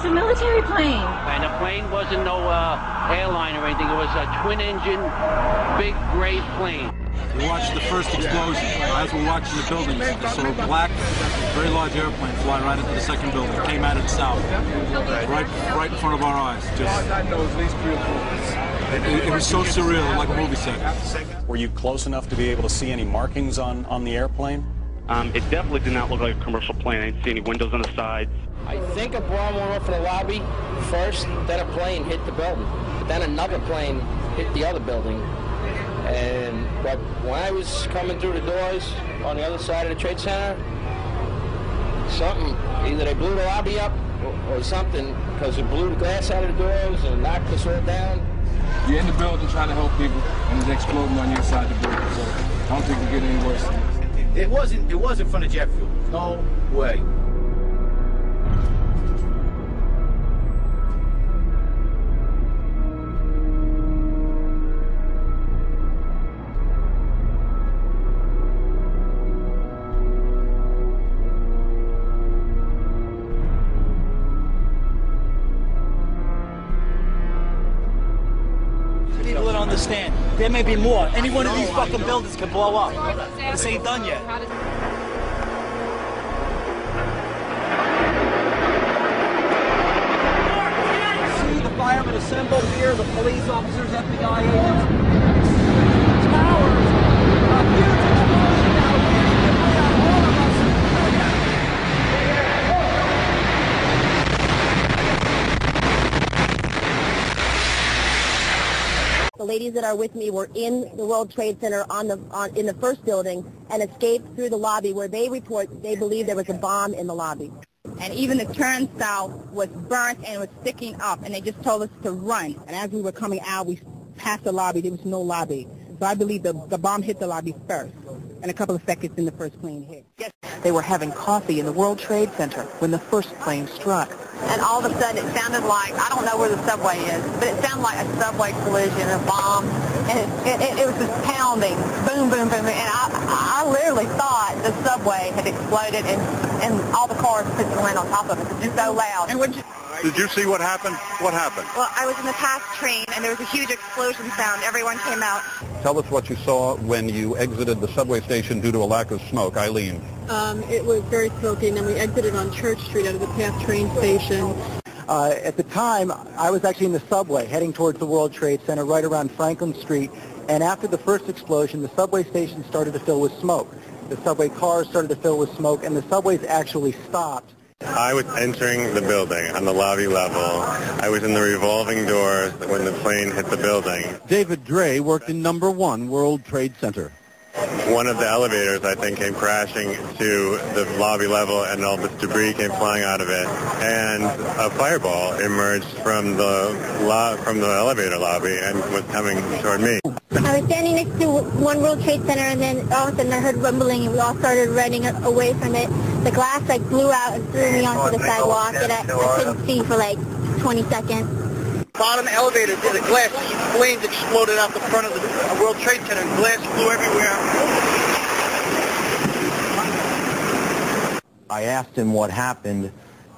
a military plane. And the plane wasn't no airline or anything. It was a twin-engine, big gray plane. We watched the first explosion. As we're watching the buildings, we saw a black, very large airplane fly right into the second building. It came at it south, right in front of our eyes. It was so surreal, like a movie set. Were you close enough to be able to see any markings on the airplane? It definitely did not look like a commercial plane. I didn't see any windows on the sides. I think a bomb went off in the lobby first, then a plane hit the building. But then another plane hit the other building. But when I was coming through the doors on the other side of the Trade Center, either they blew the lobby up or something, because it blew the glass out of the doors and knocked us all down. You're in the building trying to help people, and it's exploding on your side of the building, so I don't think it get any worse than this. It wasn't from the jet fuel. No way. People don't understand. There may be more. Any one of these fucking buildings can blow up. This ain't done yet. See the firemen assembled here, the police officers, FBI agents. Towers. A huge explosion now. Debris on all of us. The ladies that are with me were in the World Trade Center in the first building and escaped through the lobby, where they report they believe there was a bomb in the lobby. And even the turnstile was burnt and was sticking up, and they just told us to run. And as we were coming out, we passed the lobby. There was no lobby. So I believe the bomb hit the lobby first, and a couple of seconds then the first plane hit. Yes. They were having coffee in the World Trade Center when the first plane struck. And all of a sudden it sounded like, I don't know where the subway is, but it sounded like a subway collision, a bomb, and it was just pounding, boom, boom, boom, and I literally thought the subway had exploded and all the cars put the wind on top of it. It was so loud. And Did you see what happened? What happened? Well, I was in the past train, and there was a huge explosion sound. Everyone came out. Tell us what you saw when you exited the subway station due to a lack of smoke. Eileen. It was very smoky, and then we exited on Church Street out of the past train station. At the time, I was actually in the subway heading towards the World Trade Center right around Franklin Street, and after the first explosion, the subway station started to fill with smoke. The subway cars started to fill with smoke, and the subways actually stopped. I was entering the building on the lobby level. I was in the revolving doors when the plane hit the building. David Dre worked in number 1 World Trade Center. One of the elevators, I think, came crashing to the lobby level, and all this debris came flying out of it. And a fireball emerged from the elevator lobby and was coming toward me. I was standing next to One World Trade Center, and then all of a sudden I heard rumbling, and we all started running away from it. The glass blew out and threw me onto the sidewalk, and I couldn't see for 20 seconds. Bottom elevator, the glass flames exploded out the front of the World Trade Center, and glass flew everywhere. I asked him what happened.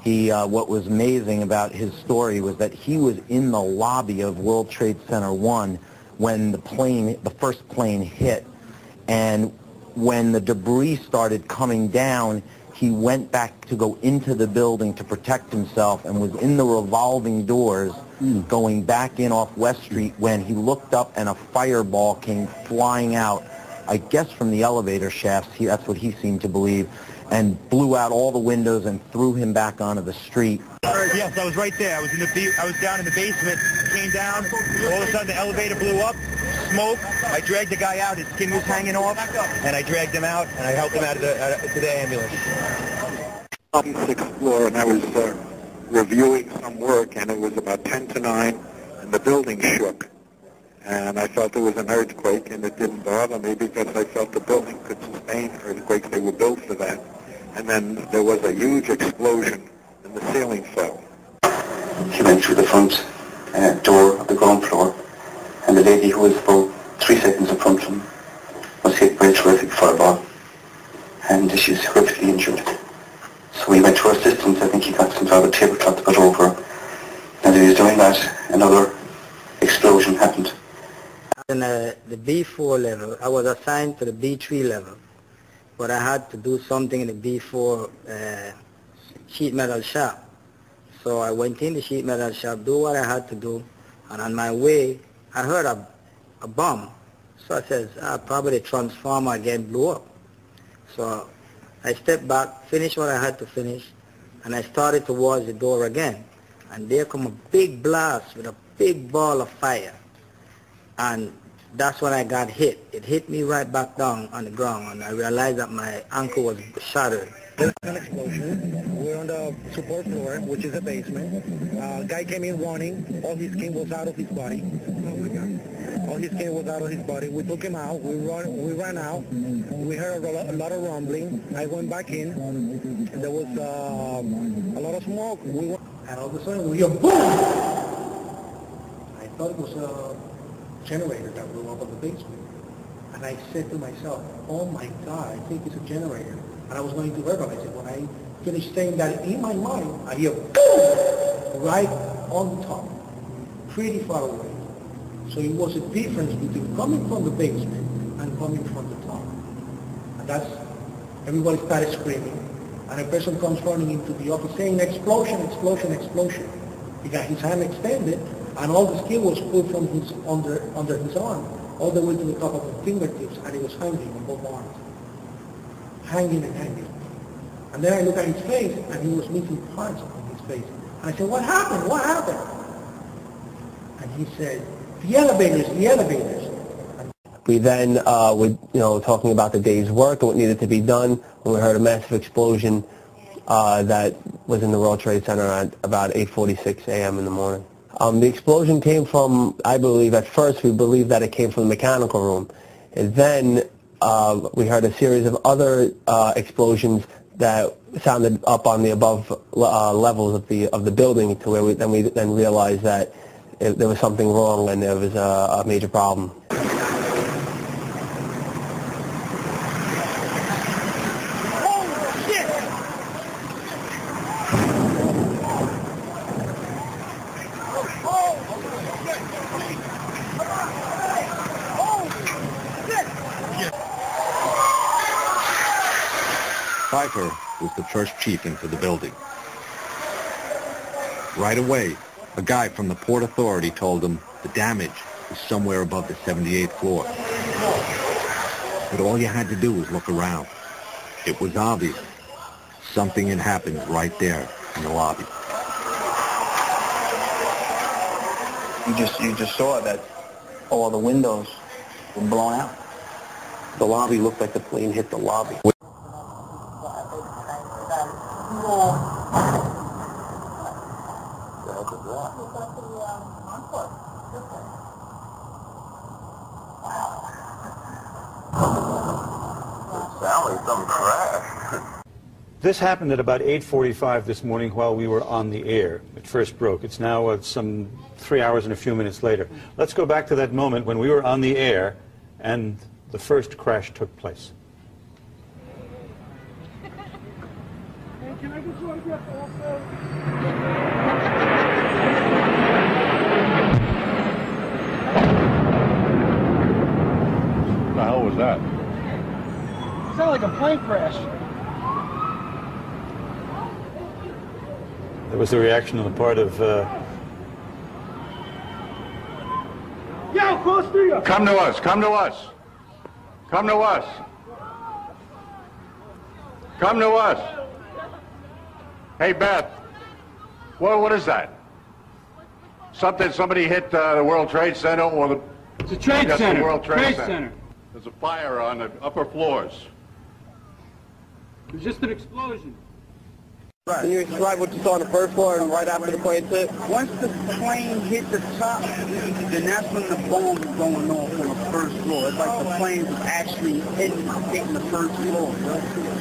What was amazing about his story was that he was in the lobby of World Trade Center 1 when the first plane hit, and when the debris started coming down, he went back to go into the building to protect himself and was in the revolving doors going back in off West Street when he looked up and a fireball came flying out, I guess from the elevator shafts. That's what he seemed to believe, and blew out all the windows and threw him back onto the street. Yes, I was right there. I was down in the basement, came down, all of a sudden the elevator blew up, smoke. I dragged the guy out, his skin was hanging off, and I dragged him out, and I helped him out to the ambulance. On the 6th floor, and I was reviewing some work, and it was about 10 to 9, and the building shook. And I felt there was an earthquake, and it didn't bother me because I felt the building could sustain earthquakes. They were built for that. And then there was a huge explosion, and the ceiling fell. He went through the front door of the ground floor, and the lady who was about 3 seconds in front of him was hit by a terrific fireball, and she was horrifically injured. So So we went to our assistance. I think he got some sort of tabletop to put over. And as he was doing that, another explosion happened. In the B4 level, I was assigned to the B3 level, but I had to do something in the B4 sheet metal shop. So I went in the sheet metal shop, do what I had to do, and on my way, I heard a bomb. So I said, probably the transformer again blew up. So I stepped back, finished what I had to finish, and I started towards the door again. And there come a big blast with a big ball of fire. And that's when I got hit. It hit me right back down on the ground, and I realized that my ankle was shattered. There was an explosion. We're on the support floor, which is a basement. Guy came in running. All his skin was out of his body. All his skin was out of his body. We took him out. We ran out. We heard a lot of rumbling. I went back in. And there was a lot of smoke. And all of a sudden we hear boom! I thought it was a generator that blew up in the basement. And I said to myself, oh my God, I think it's a generator. And I was going to verbalize it. When I finished saying that in my mind, I hear boom! Right on top, pretty far away. So it was a difference between coming from the basement and coming from the top. And that's, everybody started screaming. And a person comes running into the office saying, explosion, explosion, explosion. He got his hand extended, and all the skin was pulled from his under his arm, all the way to the top of the fingertips, and he was hanging on both arms. Hanging and hanging. And then I looked at his face, and he was missing parts on his face. And I said, what happened? What happened? And he said, the elevators, the elevators. We then were talking about the day's work and what needed to be done when we heard a massive explosion that was in the World Trade Center at about 8:46 a.m. in the morning. The explosion came from, I believe, at first we believed that it came from the mechanical room. And then we heard a series of other explosions that sounded up on the above levels of the building, to where we then realized that there was something wrong and there was a major problem. Pfeiffer was the first chief into the building. Right away, a guy from the Port Authority told him the damage was somewhere above the 78th floor. But all you had to do was look around. It was obvious. Something had happened right there in the lobby. You just saw that all the windows were blown out. The lobby looked like the plane hit the lobby. This happened at about 8:45 this morning while we were on the air. It first broke. It's now some 3 hours and a few minutes later. Let's go back to that moment when we were on the air and the first crash took place. Can I get you autograph also? What the hell was that? It sounded like a plane crash. There was a reaction on the part of... Yo, close to you! Come to us, come to us. Come to us. Come to us. Hey, Beth, what is that? Somebody hit the World Trade Center or the... It's a trade center. The World Trade Center. Center. There's a fire on the upper floors. It was just an explosion. Right. Can you describe what you saw on the first floor and right after the plane hit? Once the plane hit the top, then that's when the bomb was going off on the first floor. It's like the plane was actually hitting the first floor.